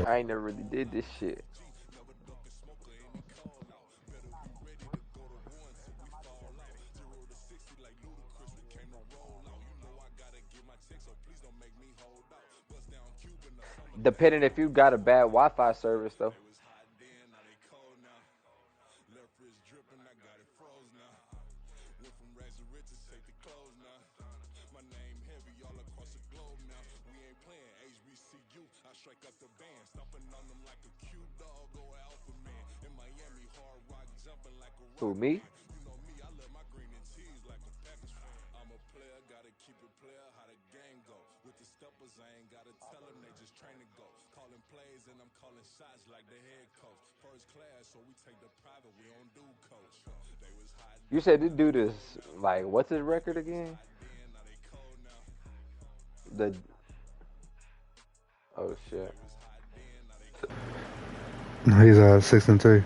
I ain't never really did this shit. Depending if you got a bad Wi-Fi service though. Who, me? You said this dude is like, what's his record again? The oh shit. He's 6-2. Mm.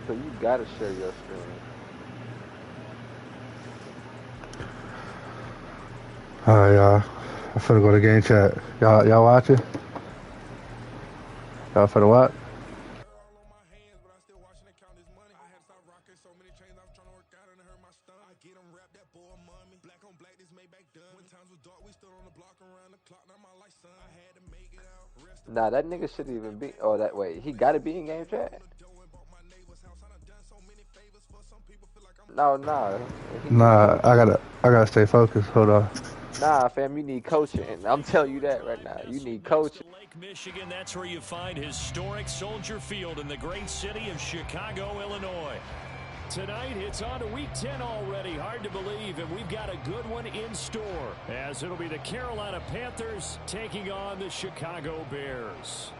So you gotta share your screen. Alright, y'all. I finna go to game chat. Y'all watching? Y'all finna watch? Nah, that nigga shouldn't even be. Oh, that way he gotta be in game chat. No, nah, he need Nah, I coaching. gotta I gotta stay focused. Hold on. Nah, fam, you need coaching. I'm telling you that right now. You need Next coaching. to Lake Michigan, that's where you find historic Soldier Field in the great city of Chicago, Illinois. Tonight, it's on to Week 10 already. Hard to believe, and we've got a good one in store, as it'll be the Carolina Panthers taking on the Chicago Bears.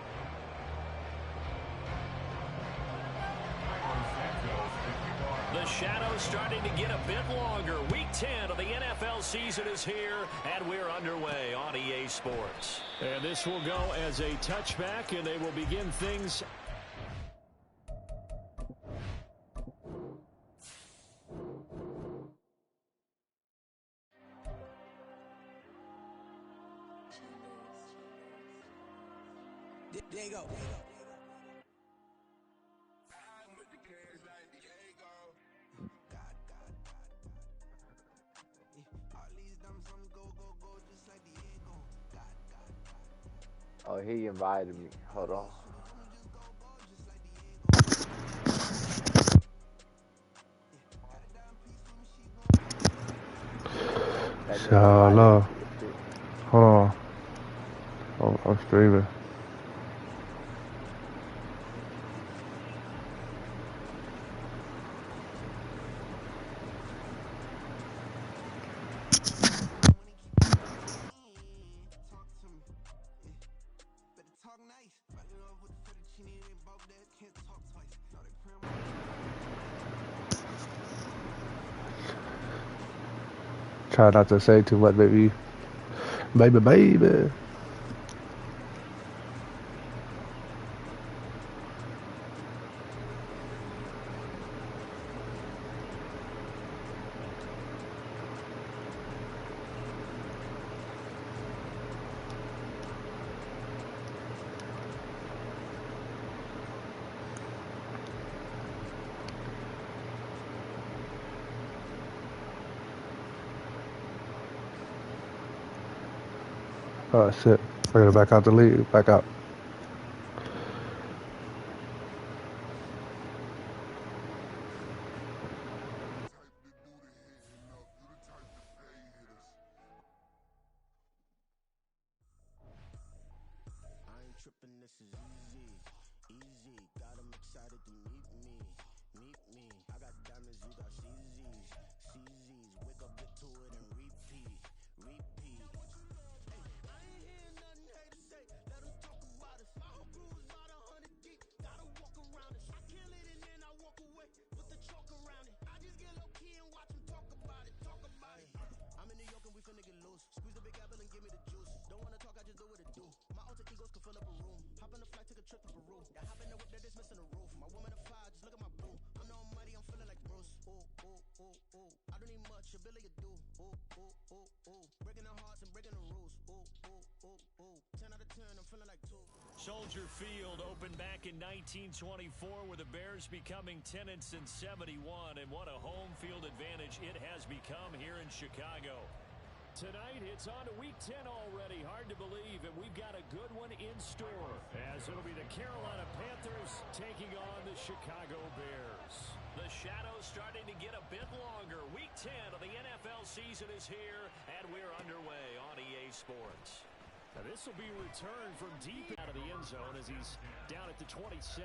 The shadows starting to get a bit longer. Week 10 of the NFL season is here, and we're underway on EA Sports. And this will go as a touchback, and they will begin things. There you go. Oh, he invited me. Hold on. That nigga invited me Inshallah. to the shit. Hold on. I'm streaming. Try not to say too much, baby. Baby. Oh shit. I gotta back out the league. Back out. give me the juice. Don't wanna talk, I just do what it do. My alter egos can fill up a room. Hop on the flight, take a trip to Peru. That hop in the whip, that is missing the roof. My woman a fire, just look at my boo. I'm no money, I'm feeling like Bruce. Ooh, ooh, ooh, ooh. I don't need much, ability to do. Ooh, ooh, ooh, ooh. Breaking the hearts and breaking the rules. Ooh, ooh, ooh, ooh. 10 out of 10, I'm feeling like 2. Soldier Field opened back in 1924 with the Bears becoming 10-71, and what a home field advantage it has become here in Chicago. Tonight, it's on to Week 10 already. Hard to believe, and we've got a good one in store, as it'll be the Carolina Panthers taking on the Chicago Bears. The shadows starting to get a bit longer. Week 10 of the NFL season is here, and we're underway on EA Sports. Now, this will be returned from deep out of the end zone as he's down at the 27.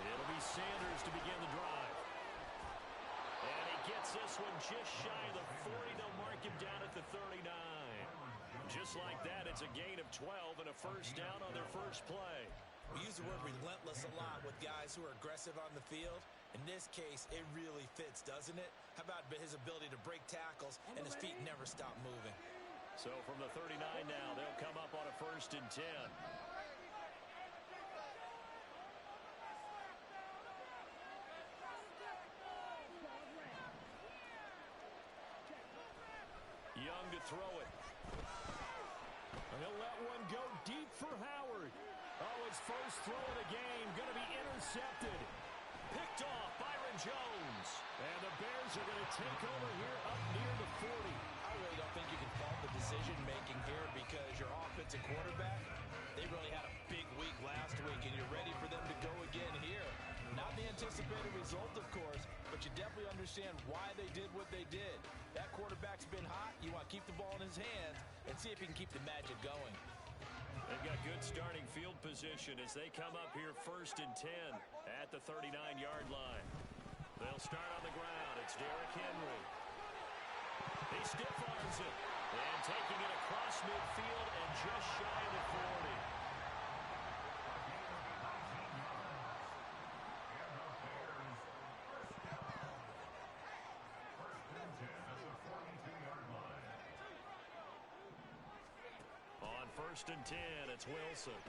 It'll be Sanders to begin the drive. And he gets this one just shy of the 40. They'll mark him down at the 39. Just like that, it's a gain of 12 and a first down on their first play. We use the word relentless a lot with guys who are aggressive on the field. In this case, it really fits, doesn't it? How about his ability to break tackles and his feet never stop moving? So from the 39 now, they'll come up on a 1st and 10. Young to throw it. And he'll let one go deep for Howard. Oh, his first throw of the game going to be intercepted. Picked off Byron Jones. And the Bears are going to take over here up near the 40. I really don't think you can fault the decision-making here because your offensive quarterback, they really had a big week last week, and you're ready for them to go again here. Not the anticipated result, of course, but you definitely understand why they did what they did. That quarterback's been hot. You want to keep the ball in his hands and see if he can keep the magic going. They've got good starting field position as they come up here 1st and 10 at the 39-yard line. They'll start on the ground. It's Derrick Henry. He stiff-arms it. And taking it across midfield and just shy of the 40. On 1st and 10, it's Wilson.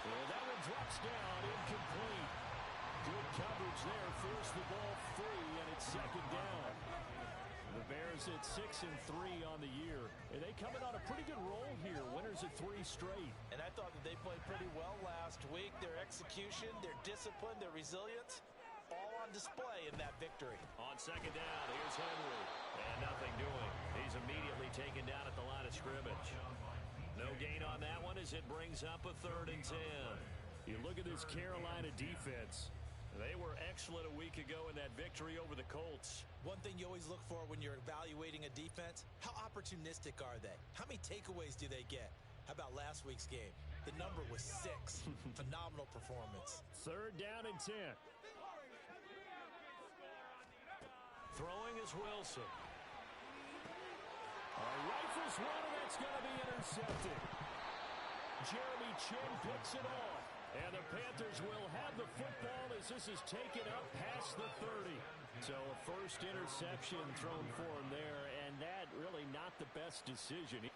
Well, that one drops down, incomplete. Good coverage there, forced the ball free, and it's 2nd down. The Bears at 6-3 on the year. And they come in on a pretty good roll here, winners at 3 straight. And I thought that they played pretty well last week. Their execution, their discipline, their resilience, all on display in that victory. On 2nd down, here's Henry. And nothing doing. He's immediately taken down at the line of scrimmage. No gain on that one as it brings up a 3rd and 10. You look at this Carolina defense. They were excellent a week ago in that victory over the Colts. One thing you always look for when you're evaluating a defense, how opportunistic are they? How many takeaways do they get? How about last week's game? The number was 6. Phenomenal performance. 3rd down and 10. Throwing is Wilson. Rifles one, and that's going to be intercepted. Jeremy Chinn picks it off. And the Panthers will have the football as this is taken up past the 30. So a first interception thrown for him there, and that really not the best decision.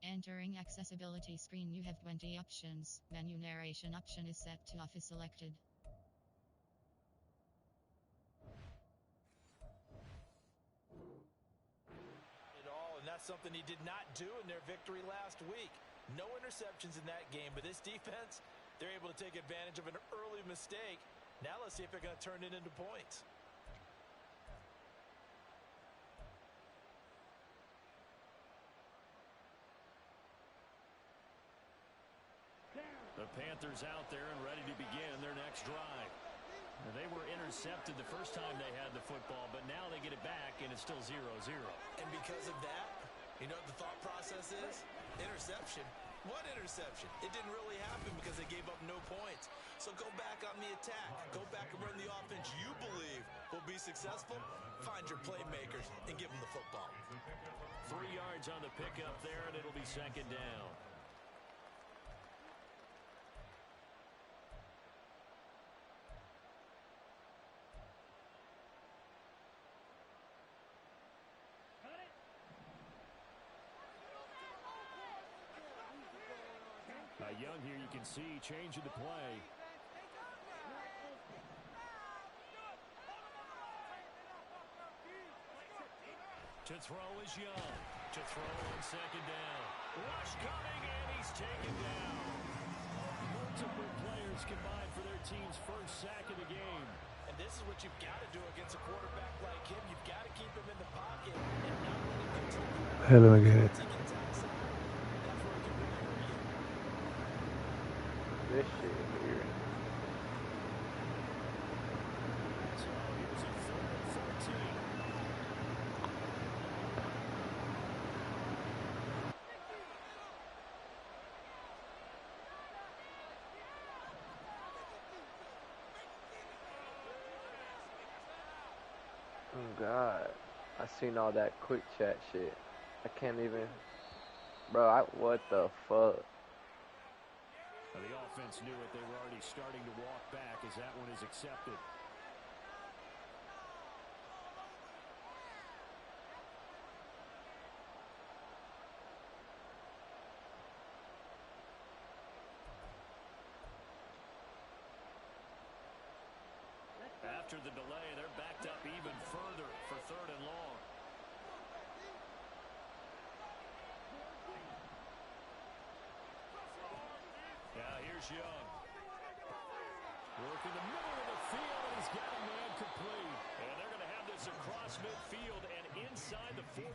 Entering accessibility screen, you have 20 options. Menu narration option is set to off is selected. And that's something he did not do in their victory last week. No interceptions in that game, but this defense, they're able to take advantage of an early mistake. Now let's see if they're going to turn it into points. The Panthers out there and ready to begin their next drive. And they were intercepted the first time they had the football, but now they get it back, and it's still 0-0. And because of that, you know what the thought process is? Interception. What interception? It didn't really happen because they gave up no points. So go back on the attack. Go back and run the offense you believe will be successful. Find your playmakers and give them the football. 3 yards on the pickup there, and it'll be second down. Young here, you can see, changing the play. To throw is Young. To throw on second down. Rush coming, and he's taken down. Multiple players combined for their team's first sack of the game. And this is what you've got to do against a quarterback like him. You've got to keep him in the pocket and not let him continue. Hell of a game. This shit here. So here's a 3rd and 14. Oh God, I seen all that quick chat shit. I can't even, bro. What the fuck? Well, the offense knew it. They were already starting to walk back as that one is accepted. After the delay, they're backed up even further for 3rd and long. Now here's Young. Work in the middle of the field, and he's got a man complete. And they're going to have this across midfield and inside the 45.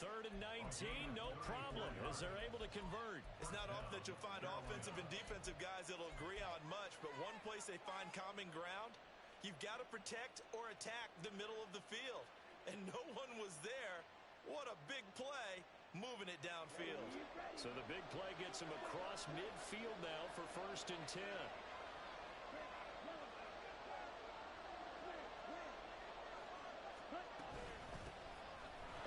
3rd and 19, no problem, as they're able to convert. It's not often that you'll find offensive and defensive guys that'll agree on much, but one place they find common ground, you've got to protect or attack the middle of the field. And no one was there. What a big play, moving it downfield. So the big play gets him across midfield now for 1st and 10.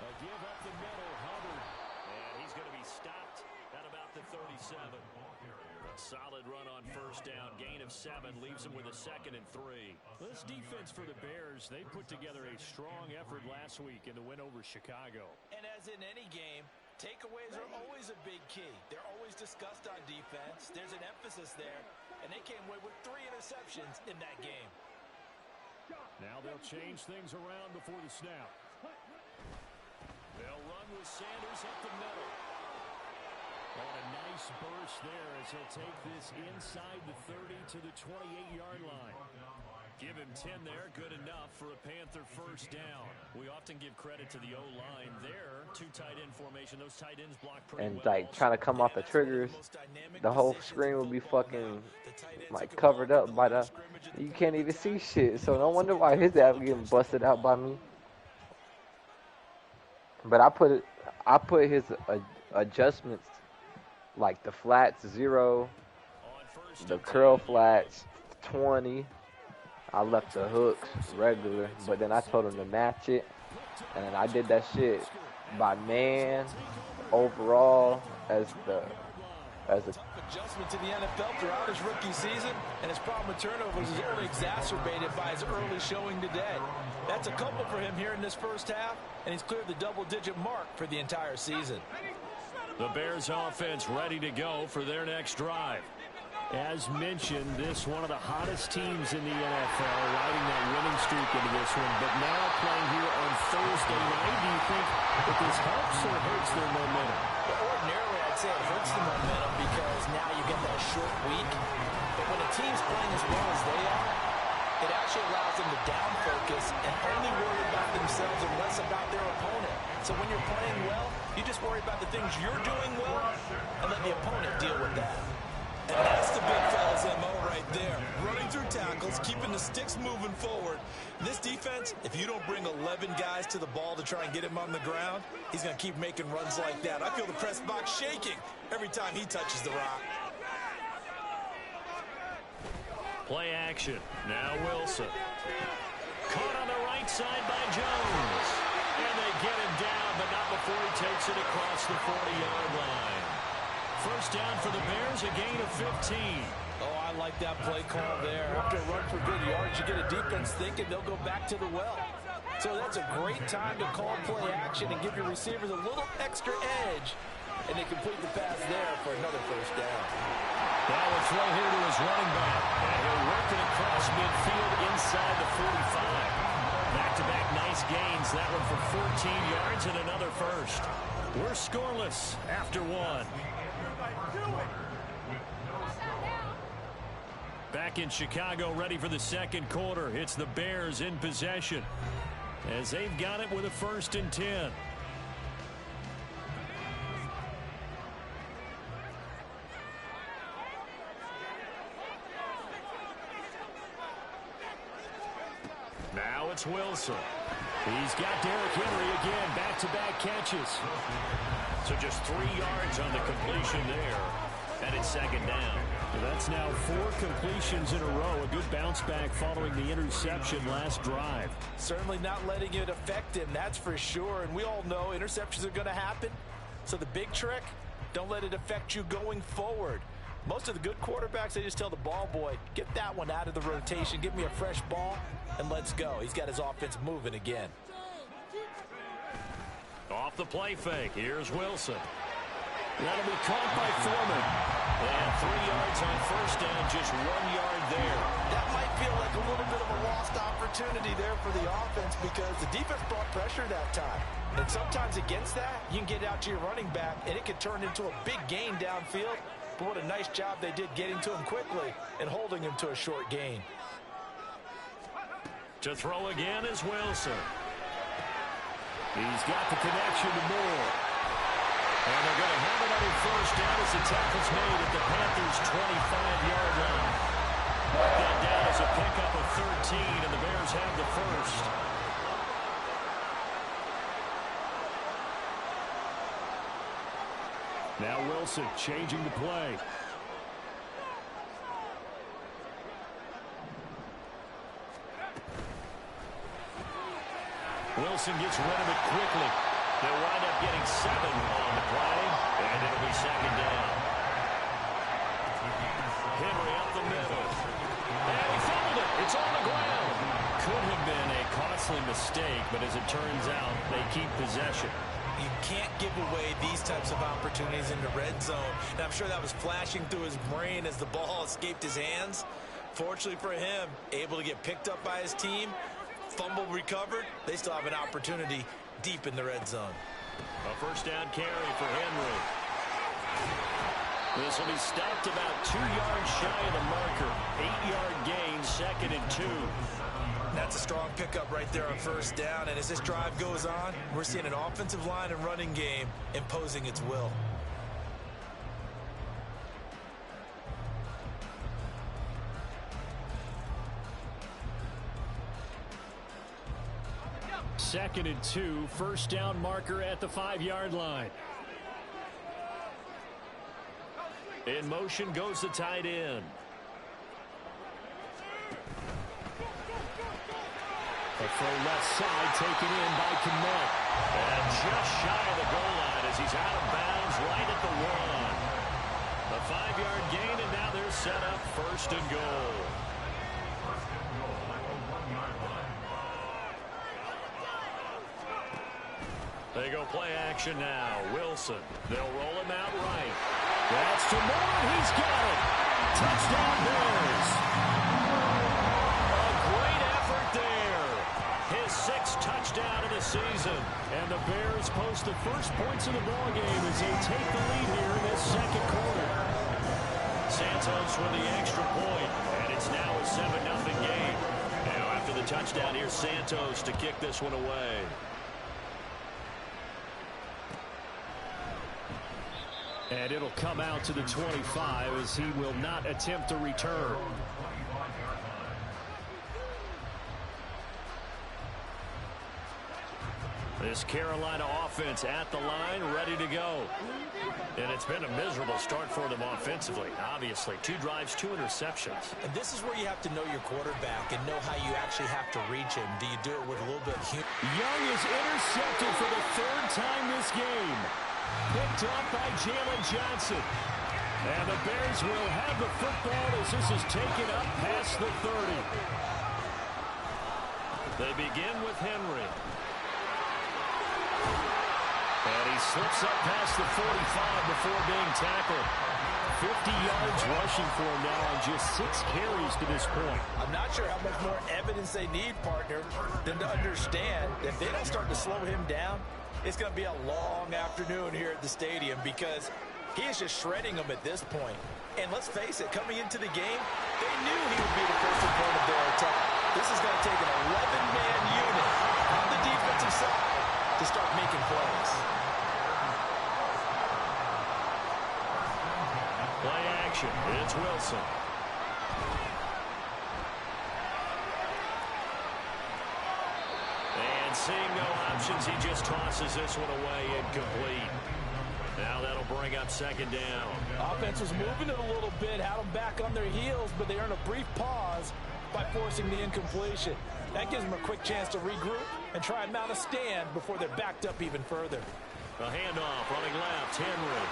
A give up the middle, Hubbard. And he's going to be stopped at about the 37. A solid run on 1st down. Gain of 7 leaves him with a 2nd and 3. This defense for the Bears, they put together a strong effort last week in the win over Chicago. And as in any game, takeaways are always a big key. They're always discussed on defense. There's an emphasis there, and they came away with 3 interceptions in that game. Now they'll change things around before the snap. They'll run with Sanders up the middle. And a nice burst there as he'll take this inside the 30 to the 28-yard line. Give him 10 there, good enough for a Panther 1st down. We often give credit to the O-line there. 2 tight end formation. Those tight ends block pretty And well. like trying to come off the triggers, the whole screen will be fucking like covered up by the. You can't even see shit. So no wonder why his ass getting busted out by me. But I put his adjustments, like the flats 0, the curl flats 20. I left the hooks regular, but then I told him to match it, and then I did that shit by man overall as a Adjustment to the NFL throughout his rookie season, and his problem with turnovers is only exacerbated by his early showing today. That's a couple for him here in this 1st half, and he's cleared the double-digit mark for the entire season. The Bears offense ready to go for their next drive. As mentioned, this one of the hottest teams in the NFL, riding that winning streak into this one, but now playing here on Thursday night. Do you think that this helps or hurts their momentum? Well, ordinarily, I'd say it hurts the momentum because now you get that short week. But when a team's playing as well as they are, it actually allows them to down focus and only worry about themselves and less about their opponent. So when you're playing well, you just worry about the things you're doing well and let the opponent deal with that. And offense, if you don't bring 11 guys to the ball to try and get him on the ground, he's going to keep making runs like that. I feel the press box shaking every time he touches the rock. Play action. Now Wilson. Caught on the right side by Jones. And they get him down, but not before he takes it across the 40-yard line. First down for the Bears, a gain of 15. Oh, I like that play call there. After a run for good yards, you get a defense thinking they'll go back to the well. So that's a great time to call play action and give your receivers a little extra edge. And they complete the pass there for another first down. Now a throw here to his running back. And he'll work it across midfield inside the 45. Back-to-back nice gains. That one for 14 yards and another first. We're scoreless after one. Back in Chicago, ready for the second quarter. It's the Bears in possession as they've got it with a 1st and 10. Now it's Wilson. He's got Derrick Henry again, back-to-back catches. So just 3 yards on the completion there, and it's second down. That's now 4 completions in a row. A good bounce back following the interception last drive. Certainly not letting it affect him, that's for sure. And we all know interceptions are going to happen. So the big trick, don't let it affect you going forward. Most of the good quarterbacks, they just tell the ball boy, get that one out of the rotation, give me a fresh ball, and let's go. He's got his offense moving again. Off the play fake, here's Wilson. That'll be caught by Foreman. And 3 yards on first down, just 1 yard there. That might feel like a little bit of a lost opportunity there for the offense because the defense brought pressure that time. And sometimes against that, you can get out to your running back, and it can turn into a big gain downfield. But what a nice job they did getting to him quickly and holding him to a short gain. To throw again is Wilson. He's got the connection to Moore. And they're going to have another first down as the tackle's made at the Panthers' 25-yard line. Mark that down as a pickup of 13, and the Bears have the first. Now Wilson changing the play. Wilson gets rid of it quickly. They'll wind up getting 7 on the play, and it'll be second down. Henry up the middle. And he fumbled it. It's on the ground. Could have been a costly mistake, but as it turns out, they keep possession. You can't give away these types of opportunities in the red zone. And I'm sure that was flashing through his brain as the ball escaped his hands. Fortunately for him, able to get picked up by his team, fumble recovered. They still have an opportunity deep in the red zone. A first down carry for Henry. This will be stopped about 2 yards shy of the marker. 8-yard gain, 2nd and 2. That's a strong pickup right there on first down. And as this drive goes on, we're seeing an offensive line and running game imposing its will. Second and 2, first down marker at the 5-yard line. In motion goes the tight end. A throw left side taken in by Kmet. And just shy of the goal line as he's out of bounds right at the 1. A 5-yard gain, and now they're set up 1st and goal. They go play action now. Wilson. They'll roll him out right. That's to Moore. He's got it. Touchdown Bears. A great effort there. His 6th touchdown of the season. And the Bears post the first points of the ballgame as they take the lead here in this second quarter. Santos with the extra point. And it's now a 7-0 game. Now after the touchdown, here's Santos to kick this one away. And it'll come out to the 25 as he will not attempt a return. This Carolina offense at the line, ready to go. And it's been a miserable start for them offensively, obviously. 2 drives, 2 interceptions. And this is where you have to know your quarterback and know how you actually have to reach him. Do you do it with a little bit of humor? Young is intercepted for the 3rd time this game. Picked up by Jalen Johnson. And the Bears will have the football as this is taken up past the 30. They begin with Henry. And he slips up past the 45 before being tackled. 50 yards rushing for him now on just 6 carries to this point. I'm not sure how much more evidence they need, partner, than to understand that if they don't start to slow him down, it's going to be a long afternoon here at the stadium because he is just shredding them at this point. And let's face it, coming into the game, they knew he would be the first opponent of their attack. This is going to take an 11-man unit on the defensive side to start making plays. Play action. It's Wilson. And seeing no options, he just tosses this one away incomplete. Now that'll bring up 2nd down. Offense was moving it a little bit, had them back on their heels, but they earned a brief pause by forcing the incompletion. That gives them a quick chance to regroup and try and mount a stand before they're backed up even further. A handoff running left, Henry.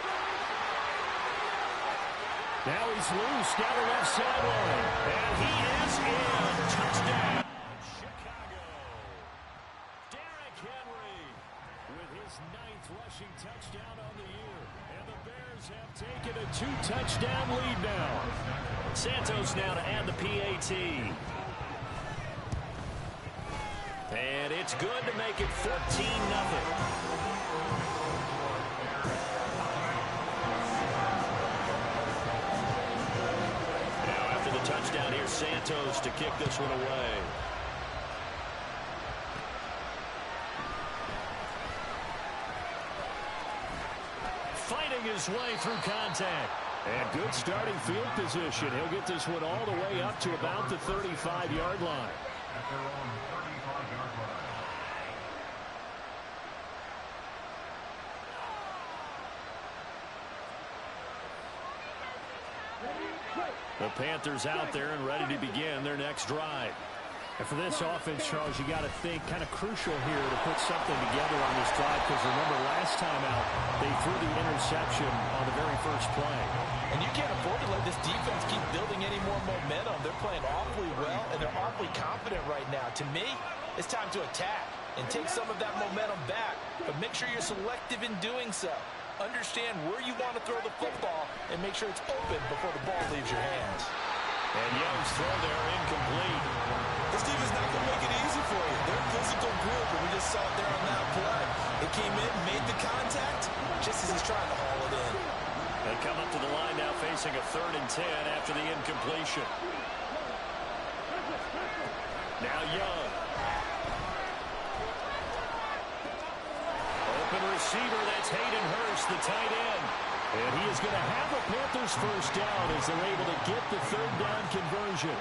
Now he's loose down the left sideline. And he is in. Touchdown. Chicago. Derrick Henry with his 9th rushing touchdown on the year. And the Bears have taken a 2-touchdown lead now. Santos now to add the PAT. And it's good to make it 14-0. Touchdown here, Santos to kick this one away. Fighting his way through contact. And good starting field position. He'll get this one all the way up to about the 35-yard line. The Panthers out there and ready to begin their next drive. And for this offense, Charles, you got to think kind of crucial here to put something together on this drive because remember last time out, they threw the interception on the very first play. And you can't afford to let this defense keep building any more momentum. They're playing awfully well, and they're awfully confident right now. To me, it's time to attack and take some of that momentum back, but make sure you're selective in doing so. Understand where you want to throw the football and make sure it's open before the ball leaves your hands. And Young's throw there incomplete. This team is not going to make it easy for you. They're a physical group, and we just saw it there on that play. They came in, made the contact, just as he's trying to haul it in. They come up to the line now facing a 3rd and 10 after the incompletion. Now Young. Open receiver, that's Hayden Hurst, the tight end. And he is going to have the Panthers first down as they're able to get the 3rd down conversion.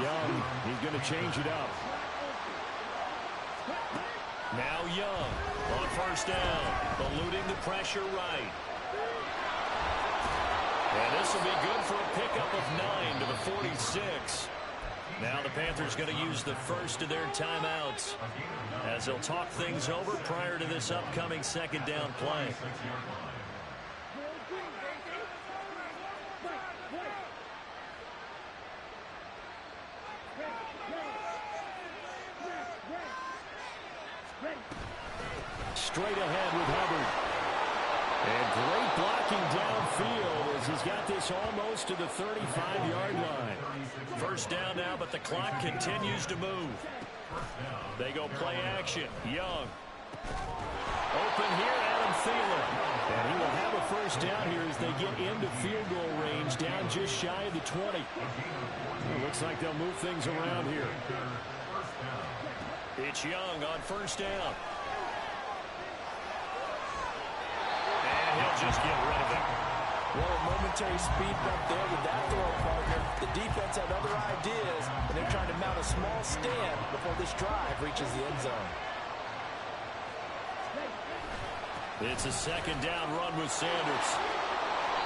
Young, he's going to change it up. Now Young on 1st down, eluding the pressure right. And this will be good for a pickup of 9 to the 46. Now the Panthers going to use the first of their timeouts as they'll talk things over prior to this upcoming 2nd down play. Straight ahead with Hubbard. And great blocking downfield as he's got this almost to the 35-yard line. First down now, but the clock continues to move. They go play action. Young. Open here, Adam Thielen. And he will have a first down here as they get into field goal range, down just shy of the 20. It looks like they'll move things around here. It's Young on 1st down. And he'll just get rid of it. Well, a momentary speed bump there with that throw, partner. The defense had other ideas, and they're trying to mount a small stand before this drive reaches the end zone. It's a second down run with Sanders.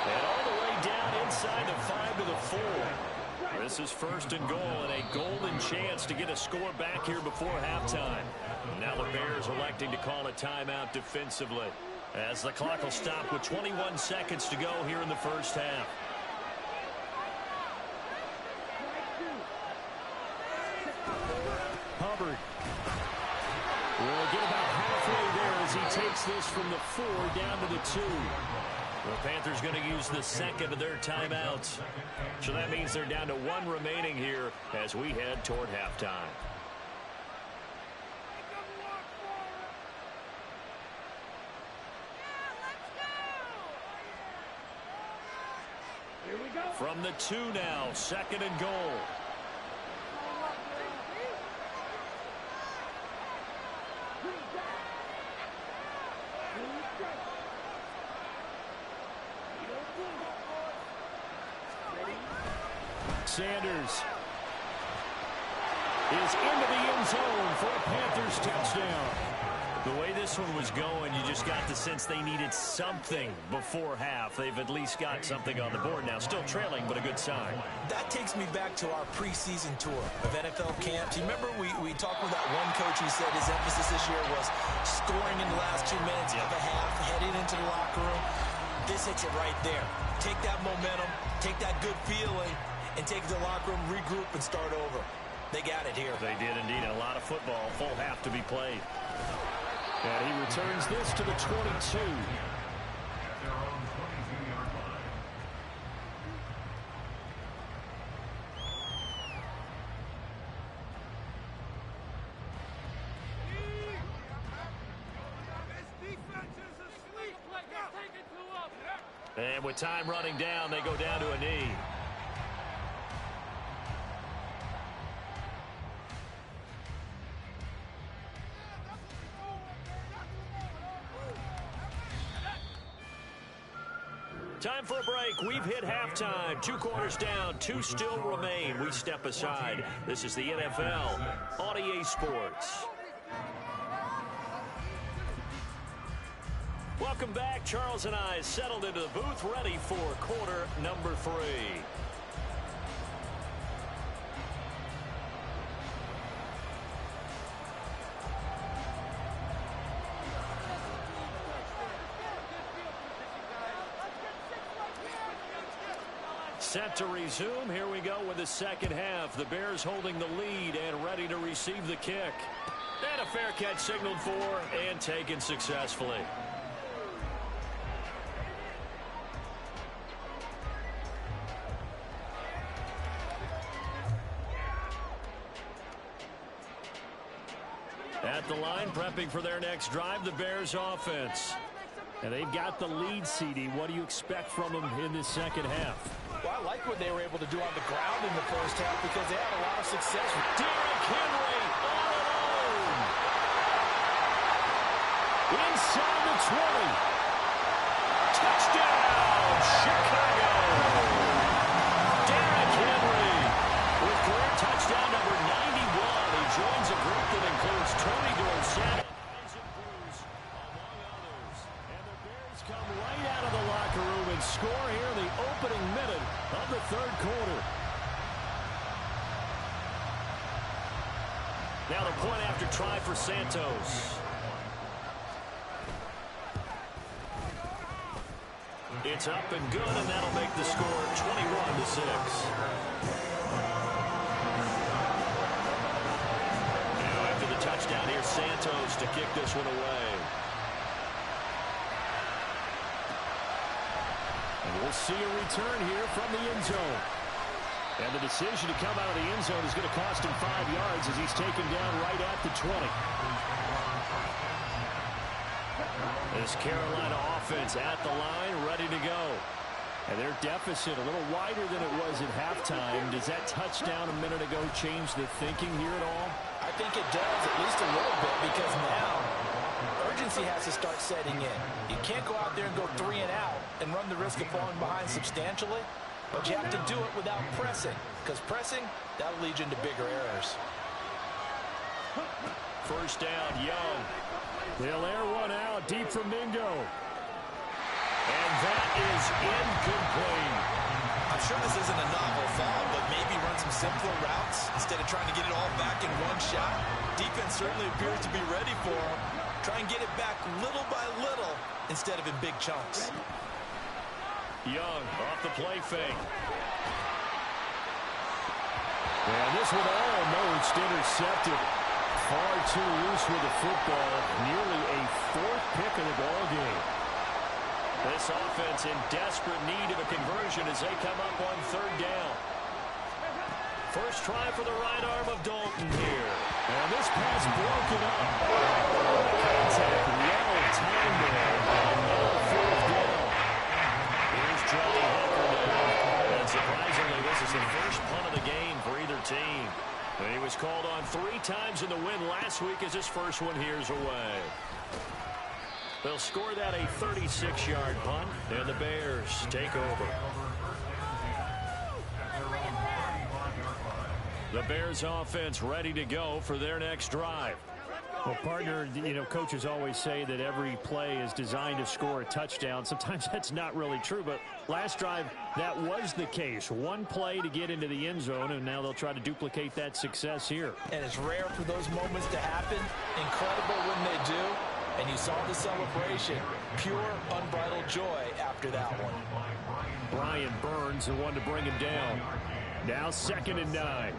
And all the way down inside the 5 to the 4. This is first and goal and a golden chance to get a score back here before halftime. Now the Bears electing to call a timeout defensively, as the clock will stop with 21 seconds to go here in the first half. Hubbard will get about halfway there as he takes this from the 4 down to the 2. The Panthers going to use the second of their timeouts. So that means they're down to 1 remaining here as we head toward halftime. From the 2 now, second and goal. Sanders is into the end zone for a Panthers touchdown. The way this one was going, you just got the sense they needed something before half. They've at least got something on the board now. Still trailing, but a good sign. That takes me back to our preseason tour of NFL camps. You remember we talked with that one coach who said his emphasis this year was scoring in the last 2 minutes of a half, heading into the locker room. This hits it right there. Take that momentum, take that good feeling, and take it to the locker room, regroup, and start over. They got it here. They did indeed. A lot of football, full half to be played. And he returns this to the 22. And with time running down, they go down to a knee. Time for a break. We've hit halftime. 2 quarters down. 2 still remain. We step aside. This is the NFL on EA Sports. Welcome back. Charles and I settled into the booth, ready for quarter number 3. Set to resume. Here we go with the second half. The Bears holding the lead and ready to receive the kick. And a fair catch signaled for and taken successfully. At the line, prepping for their next drive, the Bears offense. And they've got the lead, CD. What do you expect from them in this second half? Well, I like what they were able to do on the ground in the first half because they had a lot of success. Derrick Henry all alone. Inside the 20. Touchdown, Chicago. Derrick Henry with career touchdown number 91. He joins a group that includes Tony Dorsett, Isaac Bruce, among others. And the Bears come right out of the locker room and score here in the opening minute of the third quarter. Now the point after try for Santos. It's up and good, and that'll make the score 21-6. Now after the touchdown, here's Santos to kick this one away. And we'll see a return here from the end zone. And the decision to come out of the end zone is going to cost him 5 yards as he's taken down right at the 20. This Carolina offense at the line, ready to go. And their deficit a little wider than it was at halftime. Does that touchdown a minute ago change the thinking here at all? I think it does, at least a little bit, because now urgency has to start setting in. You can't go out there and go 3 and out and run the risk of falling behind substantially, but you have to do it without pressing, because pressing, that'll lead you into bigger errors. First down, Young. They'll air one out deep from Mingo. And that is incomplete. I'm sure this isn't a novel thought, but maybe run some simpler routes instead of trying to get it all back in one shot. Defense certainly appears to be ready for him. Try and get it back little by little instead of in big chunks. Young off the play fake. And this one almost intercepted. Far too loose with the football. Nearly a 4th pick of the ball game. This offense in desperate need of a conversion as they come up on 3rd down. First try for the right arm of Dalton here. And this pass broken up. Contact well timed there. And no 4th down. Here's Johnny Hekker now. And surprisingly, this is the first punt of the game for either team. And he was called on 3 times in the win last week as his first one here's away. They'll score that a 36-yard punt, and the Bears take over. The Bears offense ready to go for their next drive. Well, partner, you know, coaches always say that every play is designed to score a touchdown. Sometimes that's not really true, but last drive, that was the case. One play to get into the end zone, and now they'll try to duplicate that success here. And it's rare for those moments to happen. Incredible when they do. And you saw the celebration. Pure, unbridled joy after that one. Brian Burns, the one to bring him down. Now 2nd and 9.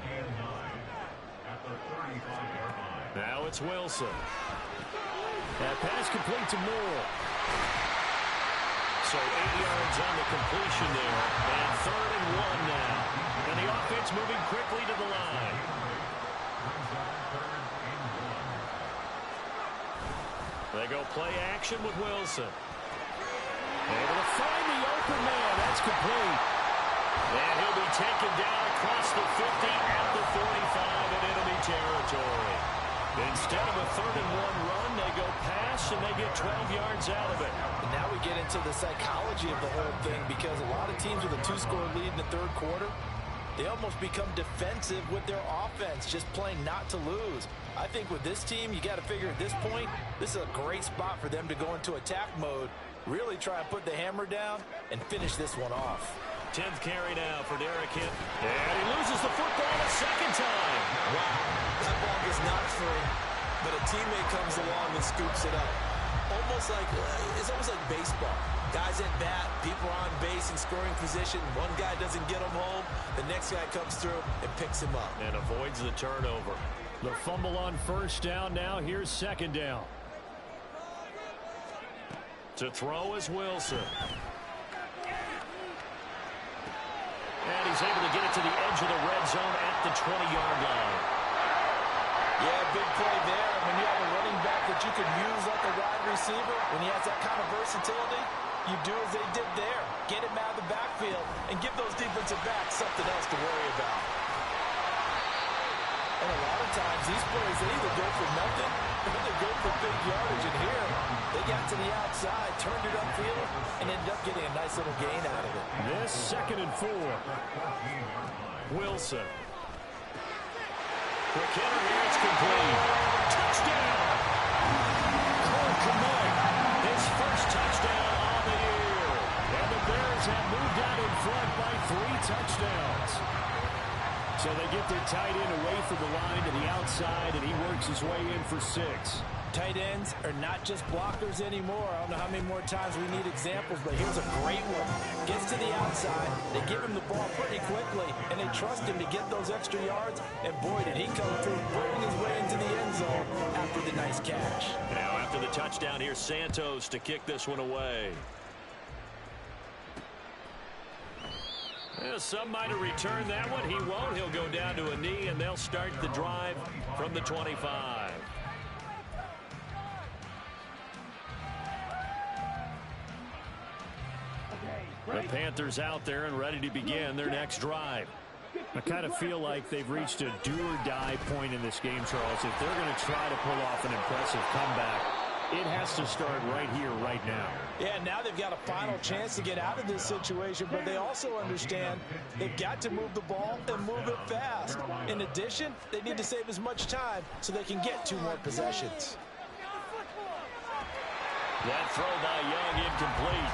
Now it's Wilson. That pass complete to Moore. So 8 yards on the completion there. And 3rd and 1 now. And the offense moving quickly to the line. They go play action with Wilson. Able to find the open man. That's complete. And he'll be taken down across the 50 at the 45 in enemy territory. Instead of a 3rd and 1 run, they go pass and they get 12 yards out of it. And now we get into the psychology of the whole thing, because a lot of teams with a 2-score lead in the 3rd quarter, they almost become defensive with their offense, just playing not to lose. I think with this team, you got to figure at this point, this is a great spot for them to go into attack mode, really try and put the hammer down and finish this one off. 10th carry now for Derek Hill. And he loses the football a 2nd time. Wow, that ball gets knocked free, but a teammate comes along and scoops it up. It's almost like baseball. Guys at bat, people are on base in scoring position. One guy doesn't get him home. The next guy comes through and picks him up. And avoids the turnover. The fumble on 1st down now. Here's 2nd down. To throw is Wilson. And he's able to get it to the edge of the red zone at the 20-yard line. Yeah, big play there. When you have a running back that you could use like a wide receiver, when he has that kind of versatility, you do as they did there. Get him out of the backfield and give those defensive backs something else to worry about. And a lot of times, these plays, they either go for nothing or they go for big yardage. And here, they got to the outside, turned it upfield, and ended up getting a nice little gain out of it. This 2nd and 4. Wilson. Quick hitter here, it's complete. Touchdown! Cole Kmet, his first touchdown on the year. And the Bears have moved out in front by 3 touchdowns. So they get their tight end away from the line to the outside, and he works his way in for 6. Tight ends are not just blockers anymore. I don't know how many more times we need examples, but here's a great one. Gets to the outside, they give him the ball pretty quickly, and they trust him to get those extra yards, and boy, did he come through, burning his way into the end zone after the nice catch. Now after the touchdown, here's Santos to kick this one away. Well, some might have returned that one. He won't. He'll go down to a knee, and they'll start the drive from the 25. The Panthers out there and ready to begin their next drive. I kind of feel like they've reached a do-or-die point in this game, Charles. If they're going to try to pull off an impressive comeback, It has to start right here, right now. Yeah, now they've got a final chance to get out of this situation, but they also understand they've got to move the ball and move it fast. In addition, they need to save as much time so they can get 2 more possessions. That throw by Young incomplete.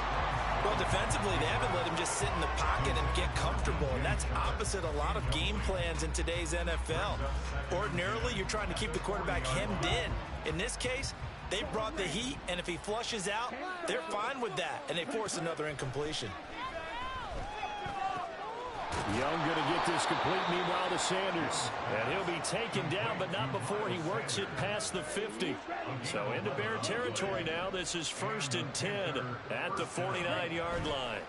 Well, defensively, they haven't let him just sit in the pocket and get comfortable, and that's opposite a lot of game plans in today's NFL. Ordinarily, you're trying to keep the quarterback hemmed in. In this case, they brought the heat, and if he flushes out, they're fine with that, and they force another incompletion. Young going to get this complete, meanwhile to Sanders. And he'll be taken down, but not before he works it past the 50. So into Bear territory now. This is 1st and 10 at the 49-yard line.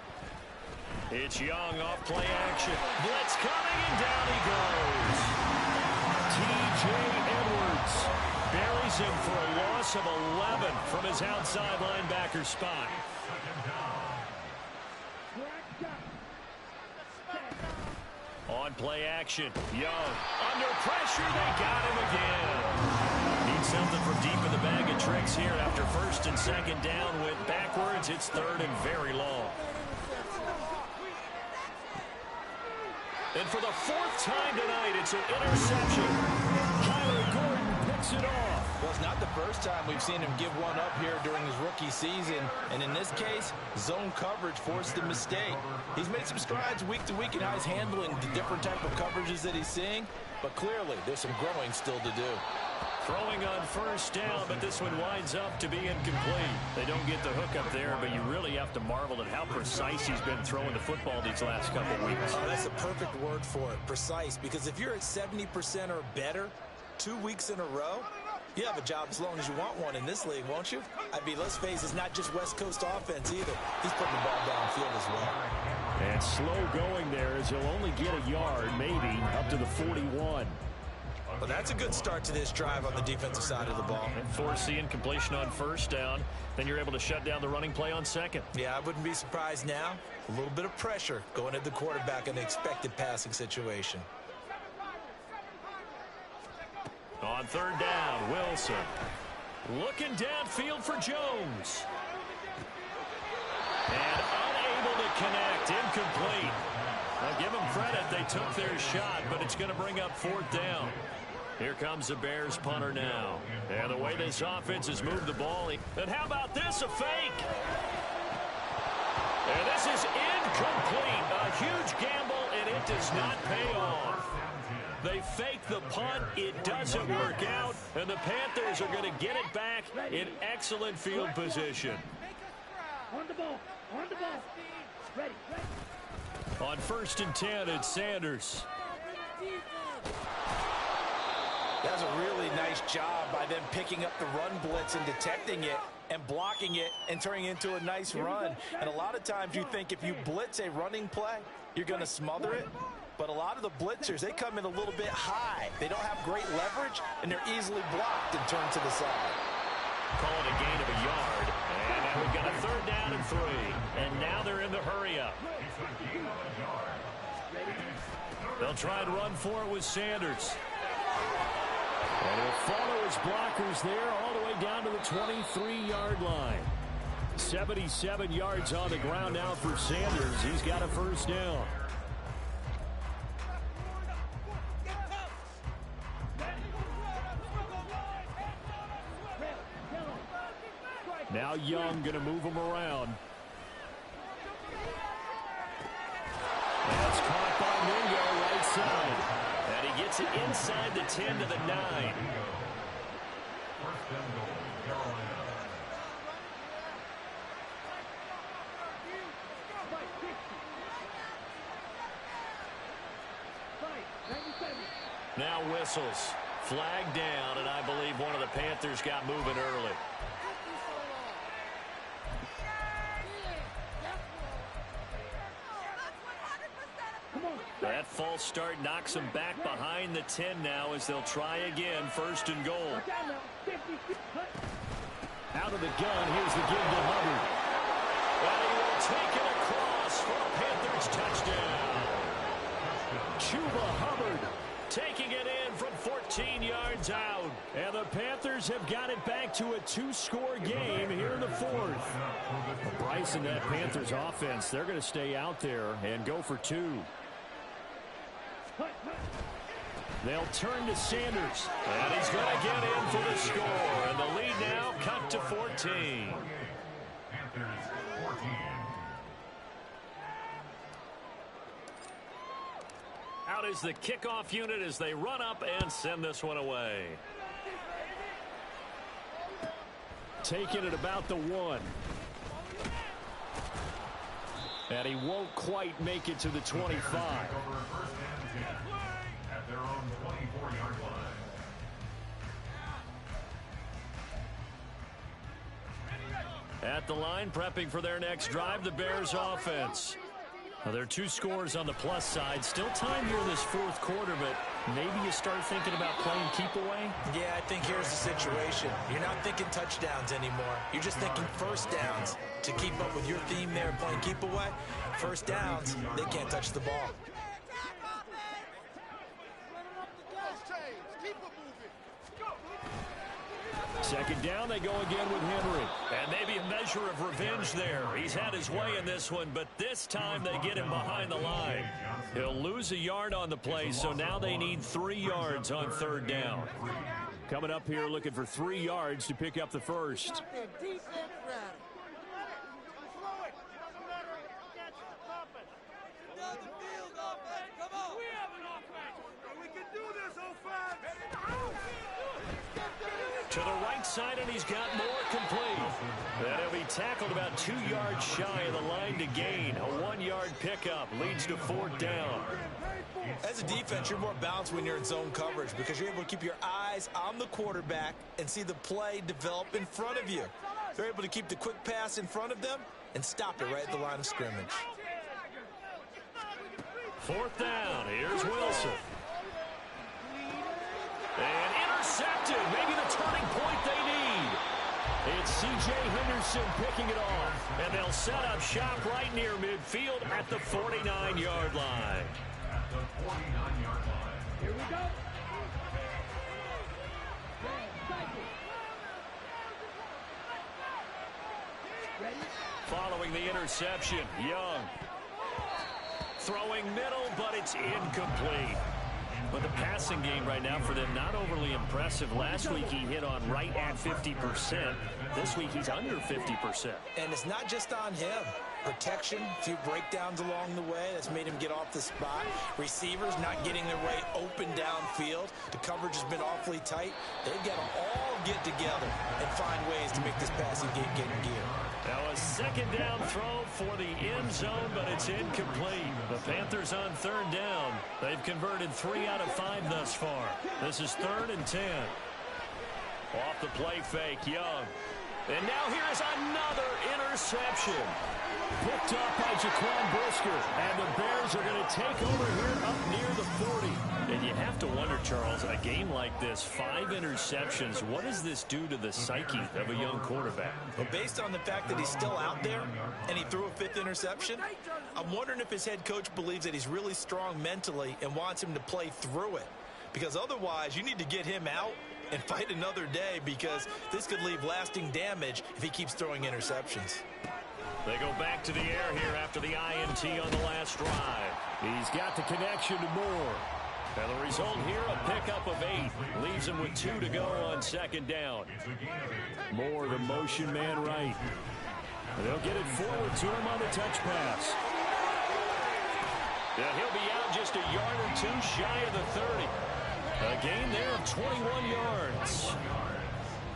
It's Young off play action. Blitz coming, and down he goes. T.J. Edwards buries him for a loss of 11 from his outside linebacker spot. On play action, Young under pressure. They got him again. Need something from deep in the bag of tricks here after 1st and 2nd down. Went backwards. It's 3rd and very long. And for the 4th time tonight, it's an interception. Kyler Gordon picks it off. Well, it's not the first time we've seen him give one up here during his rookie season. And in this case, zone coverage forced the mistake. He's made some strides week to week in how he's handling the different type of coverages that he's seeing. But clearly, there's some growing still to do. Throwing on 1st down, but this one winds up to be incomplete. They don't get the hook up there, but you really have to marvel at how precise he's been throwing the football these last couple weeks. Oh, that's the perfect word for it, precise. Because if you're at 70% or better 2 weeks in a row, you have a job as long as you want one in this league, won't you? I mean, let's face it, it's not just West Coast offense either. He's putting the ball downfield as well. And slow going there as he'll only get a yard, maybe, up to the 41. Well, that's a good start to this drive on the defensive side of the ball. And force the incompletion on 1st down. Then you're able to shut down the running play on 2nd. Yeah, I wouldn't be surprised now. A little bit of pressure going at the quarterback in the expected passing situation. On 3rd down, Wilson. Looking downfield for Jones. And unable to connect. Incomplete. Now give them credit. They took their shot, but it's going to bring up 4th down. Here comes the Bears punter now. And the way this offense has moved the ball. And how about this? A fake. And this is incomplete. A huge gamble, and it does not pay off. They fake the punt. It doesn't work out. And the Panthers are going to get it back in excellent field position. On the ball. On the ball. Ready. On 1st and 10, it's Sanders. That's a really nice job by them picking up the run blitz and detecting it and blocking it and turning it into a nice run. And a lot of times you think if you blitz a running play, you're going to smother it. But a lot of the blitzers, they come in a little bit high. They don't have great leverage, and they're easily blocked and turned to the side. Call it a gain of a yard. And now we've got a 3rd down and 3. And now they're in the hurry-up. They'll try and run for it with Sanders. And he'll follow his blockers there all the way down to the 23-yard line. 77 yards on the ground now for Sanders. He's got a 1st down. Now Young going to move him around. That's caught by Mingo right side. And he gets it inside the 10 to the 9. Now whistles. Flag down, and I believe one of the Panthers got moving early. That false start knocks them back behind the 10 now as they'll try again. 1st and goal. Out of the gun, here's the give to Hubbard. And he will take it across for a Panthers touchdown. Chuba Hubbard taking it in from 14 yards out. And the Panthers Bears have got it back to a 2-score game here in the fourth. Well, Bryce and that Panthers offense, they're going to stay out there and go for 2. They'll turn to Sanders. And he's going to get in for the score. And the lead now cut to 14. Out is the kickoff unit as they run up and send this one away. Taking it about the 1. And he won't quite make it to the 25. At their own 24-yard line. At the line, prepping for their next drive, the Bears offense. Now, there are 2 scores on the plus side. Still time here in this fourth quarter, but maybe you start thinking about playing keep away? Yeah, I think here's the situation. You're not thinking touchdowns anymore. You're just thinking first downs. To keep up with your theme there, playing keep away, first downs, they can't touch the ball. Second down, they go again with Henry. And maybe a measure of revenge there. He's had his way in this one, but this time they get him behind the line. He'll lose a yard on the play, so now they need 3 yards on third down. Coming up here looking for 3 yards to pick up the first. To the right side, and he's got more complete. And he'll be tackled about 2 yards shy of the line to gain. A 1-yard pickup leads to fourth down. As a defense, you're more balanced when you're in zone coverage because you're able to keep your eyes on the quarterback and see the play develop in front of you. They're able to keep the quick pass in front of them and stop it right at the line of scrimmage. Fourth down. Here's Wilson. And intercepted. Maybe the turning point they need. It's C.J. Henderson picking it off. And they'll set up shop right near midfield at the 49-yard line. At the 49-yard line. Here we go. Following the interception, Young. Throwing middle, but it's incomplete. But the passing game right now for them, not overly impressive. Last week he hit on right at 50%. This week he's under 50%. And it's not just on him. Protection, a few breakdowns along the way. That's made him get off the spot. Receivers not getting their way open downfield. The coverage has been awfully tight. They've got to all get together and find ways to make this passing game get in gear. Now a second down throw for the end zone, but it's incomplete. The Panthers on third down. They've converted 3 out of 5 thus far. This is 3rd and 10. Off the play fake, Young. And now here is another interception. Picked up by Jaquan Brisker. And the Bears are going to take over here up near the 40. And you have to wonder, Charles, a game like this, 5 interceptions, what does this do to the psyche of a young quarterback? Well, based on the fact that he's still out there and he threw a 5th interception, I'm wondering if his head coach believes that he's really strong mentally and wants him to play through it. Because otherwise, you need to get him out and fight another day, because this could leave lasting damage if he keeps throwing interceptions. They go back to the air here after the INT on the last drive. He's got the connection to Moore. And the result here, a pickup of 8. Leaves him with 2 to go on second down. Moore, the motion man right. They'll get it forward to him on the touch pass. Yeah, he'll be out just a yard or 2 shy of the 30. A gain there of 21 yards.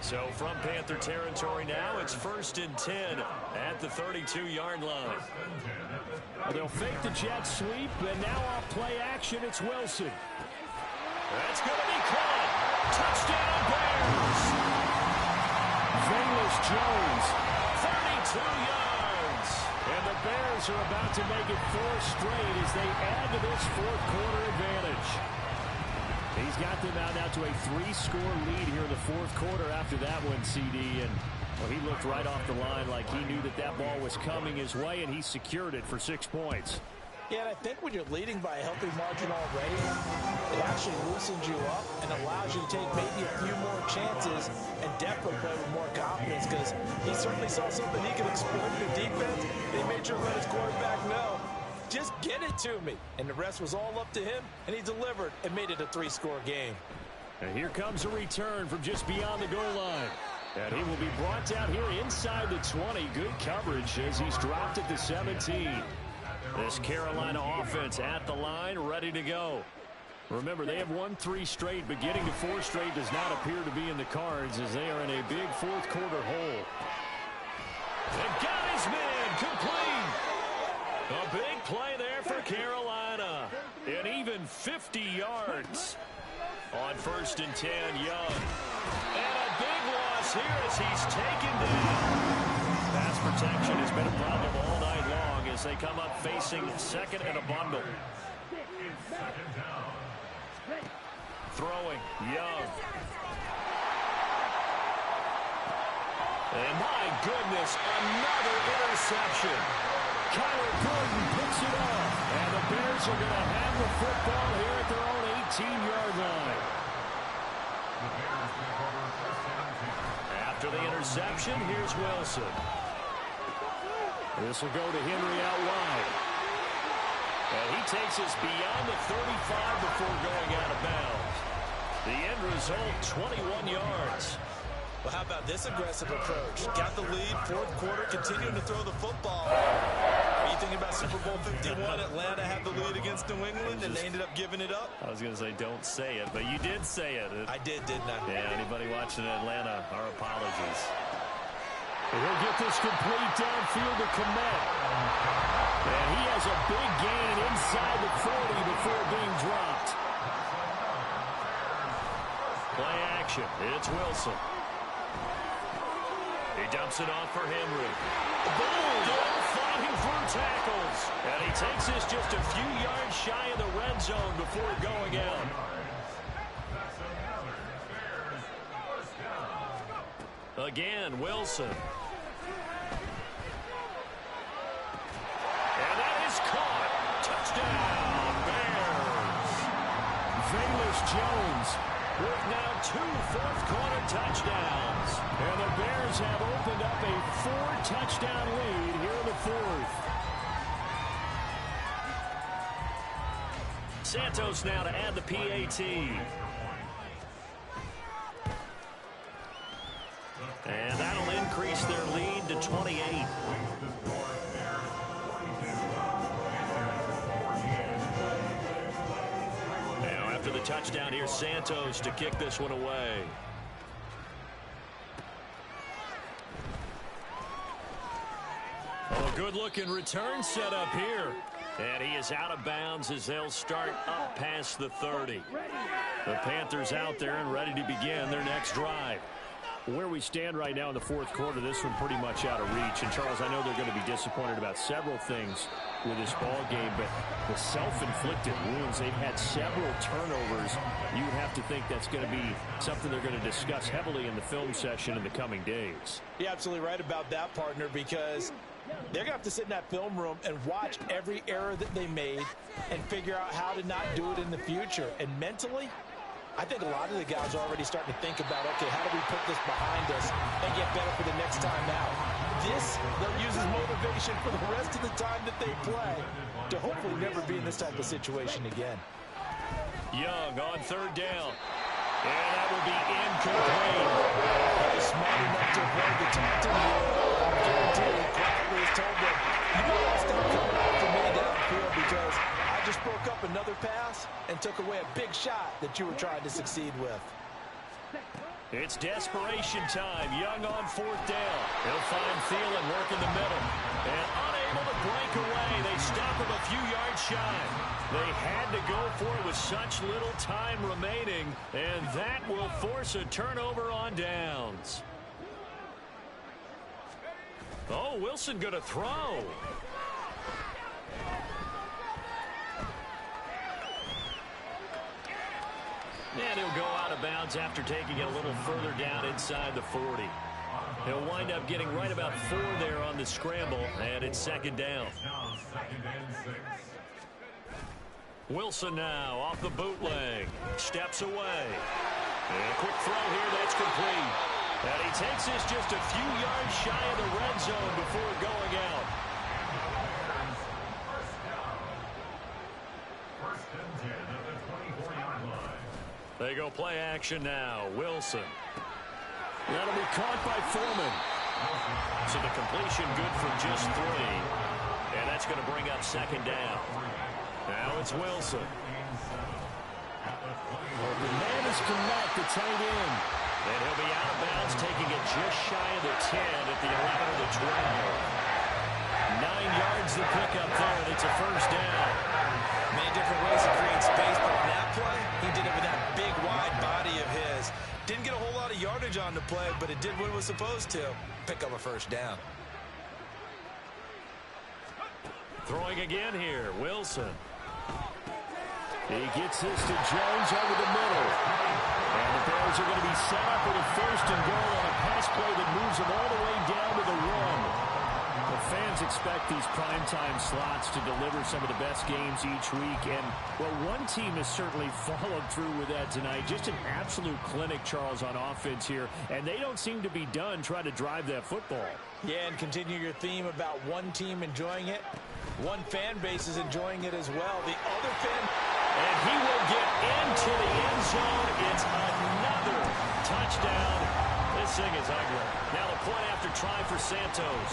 So from Panther territory now, it's 1st and 10 at the 32-yard line. They'll fake the jet sweep, and now off play action, it's Wilson. That's going to be caught. Touchdown, Bears. Velus Jones, 32 yards. And the Bears are about to make it 4 straight as they add to this fourth quarter advantage. He's got them out now to a 3-score lead here in the fourth quarter after that one, CD. And well, he looked right off the line like he knew that that ball was coming his way, and he secured it for 6 points. Yeah, and I think when you're leading by a healthy margin already, it actually loosens you up and allows you to take maybe a few more chances and definitely play with more confidence, because he certainly saw something he could exploit in the defense. He made sure to let his quarterback know, just get it to me. And the rest was all up to him, and he delivered and made it a 3-score game. And here comes a return from just beyond the goal line. And he will be brought down here inside the 20. Good coverage as he's dropped at the 17. This Carolina offense at the line, ready to go. Remember, they have won 3 straight, but getting to 4 straight does not appear to be in the cards as they are in a big fourth-quarter hole. And got his man complete. A big play there for Carolina. And even 50 yards. On 1st and 10, Young. And a big loss here as he's taken down. Pass protection has been a problem all night long as they come up facing 2nd and a bundle. Throwing, Young. And my goodness, another interception. Kyler Gordon picks it off. And the Bears are going to have the football here at their own 18-yard line. After the interception, here's Wilson. This will go to Henry out wide. And he takes us beyond the 35 before going out of bounds. The end result, 21 yards. Well, how about this aggressive approach? Got the lead, 4th quarter, continuing to throw the football. Are you thinking about Super Bowl 51? Atlanta had the lead against New England, and they ended up giving it up? I was going to say, don't say it, but you did say it. I did, didn't I? Yeah, anybody watching Atlanta, our apologies. He'll get this complete downfield to Kmet. And he has a big gain inside the 40 before being dropped. Play action. It's Wilson. He dumps it off for Henry. Boom! Fighting for tackles. And he takes this just a few yards shy of the red zone before going out. Again, Wilson. And that is caught. Touchdown, Bears. Velus Jones with now 2 fourth-quarter touchdowns. And the Bears have opened up a 4-touchdown lead here in the 4th. Santos now to add the PAT. And that'll increase their lead to 28. Now after the touchdown, here's Santos to kick this one away. Oh, good-looking return set up here. And he is out of bounds as they'll start up past the 30. The Panthers out there and ready to begin their next drive. Where we stand right now in the 4th quarter, this one pretty much out of reach. And, Charles, I know they're going to be disappointed about several things with this ball game, but the self-inflicted wounds, they've had several turnovers. You have to think that's going to be something they're going to discuss heavily in the film session in the coming days. You're absolutely right about that, partner, because they're going to have to sit in that film room and watch every error that they made and figure out how to not do it in the future. And mentally, I think a lot of the guys are already starting to think about, okay, how do we put this behind us and get better for the next time out? This, they'll use as motivation for the rest of the time that they play to hopefully never be in this type of situation again. Young on 3rd down. And that will be incomplete. He's smart enough to avoid the taunting. I'm guaranteed quietly is told that you don't want to stop coming after me downfield because I just broke up another pass and took away a big shot that you were trying to succeed with. It's desperation time. Young on 4th down. He'll find Thielen working the middle. And unable to break away. They stop him a few yards shy. They had to go for it with such little time remaining. And that will force a turnover on downs. Oh, Wilson going to throw. And he'll go out of bounds after taking it a little further down inside the 40. He'll wind up getting right about 4 there on the scramble, and it's 2nd down. Wilson now off the bootleg. Steps away. And a quick throw here. That's complete. And he takes this just a few yards shy of the red zone before going out. First and 10 at the 24-yard line. They go play action now. Wilson. That'll be caught by Foreman. So the completion good for just 3. And that's going to bring up second down. Now it's Wilson. Well, the man is connect, the tight end. And he'll be out of bounds, taking it just shy of the 10 at the 11 of the 12. 9 yards to pick up there, and it's a first down. Many different ways to create space, but on that play, he did it with that big, wide body of his. Didn't get a whole lot of yardage on the play, but it did what it was supposed to. Pick up a first down. Throwing again here, Wilson. He gets this to Jones over the middle. And the Bears are going to be set up with a first and goal on a pass play that moves them all the way down to the 1. The fans expect these primetime slots to deliver some of the best games each week. And, well, one team has certainly followed through with that tonight. Just an absolute clinic, Charles, on offense here. And they don't seem to be done trying to drive that football. Yeah, and continue your theme about one team enjoying it. One fan base is enjoying it as well. The other fan... And he will get into the end zone. It's another touchdown. This thing is ugly. Now the point after try for Santos.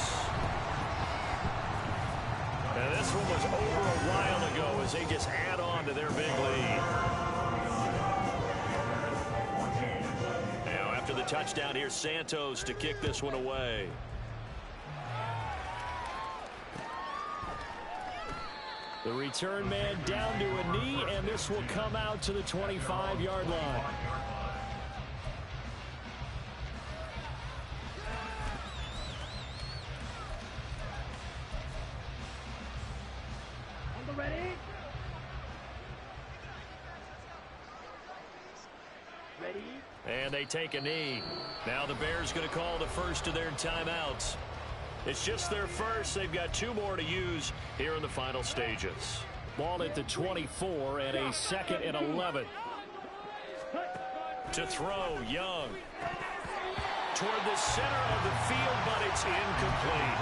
And this one was over a while ago as they just add on to their big lead. Now after the touchdown, here's Santos to kick this one away. The return man down to a knee, and this will come out to the 25-yard line. On the ready? Ready? And they take a knee. Now the Bears going to call the first of their timeouts. It's just their first. They've got 2 more to use here in the final stages. Ball at the 24 and a 2nd and 11. To throw, Young. Toward the center of the field, but it's incomplete.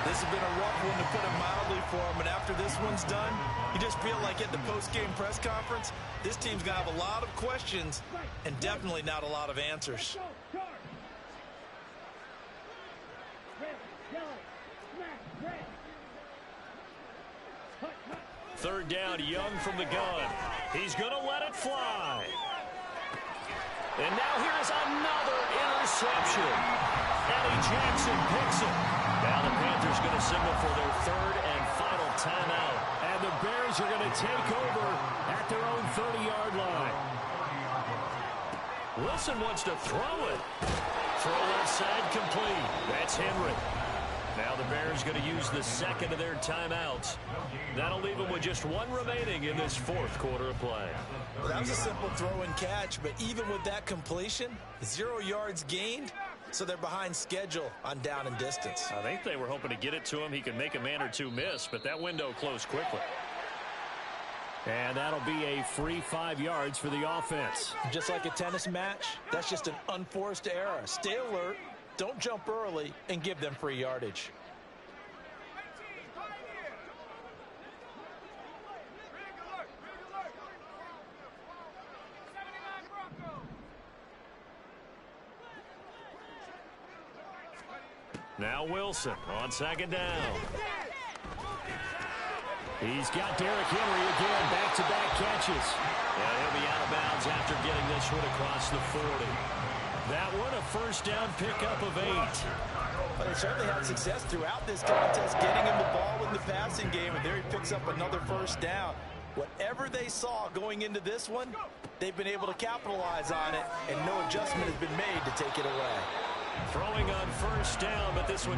This has been a rough one, to put it mildly, for him. And after this one's done, you just feel like at the post-game press conference, this team's going to have a lot of questions and definitely not a lot of answers. Third down, Young from the gun. He's going to let it fly. And now here's another interception. Eddie Jackson picks it. Now the Panthers going to signal for their 3rd and final timeout. And the Bears are going to take over at their own 30-yard line. Wilson wants to throw it. Throw left side complete. That's Henry. Now the Bears going to use the 2nd of their timeouts. That'll leave them with just 1 remaining in this 4th quarter of play. Well, that was a simple throw and catch, but even with that completion, 0 yards gained, so they're behind schedule on down and distance. I think they were hoping to get it to him. He could make a man or 2 miss, but that window closed quickly. And that'll be a free 5 yards for the offense. Just like a tennis match, that's just an unforced error. Stay alert, don't jump early, and give them free yardage. Now Wilson on 2nd down. He's got Derrick Henry again, back-to-back catches. Yeah, he'll be out of bounds after getting this one across the 40. That one a first down pickup of 8. But they certainly had success throughout this contest, getting him the ball in the passing game, and there he picks up another first down. Whatever they saw going into this one, they've been able to capitalize on it, and no adjustment has been made to take it away. Throwing on first down, but this one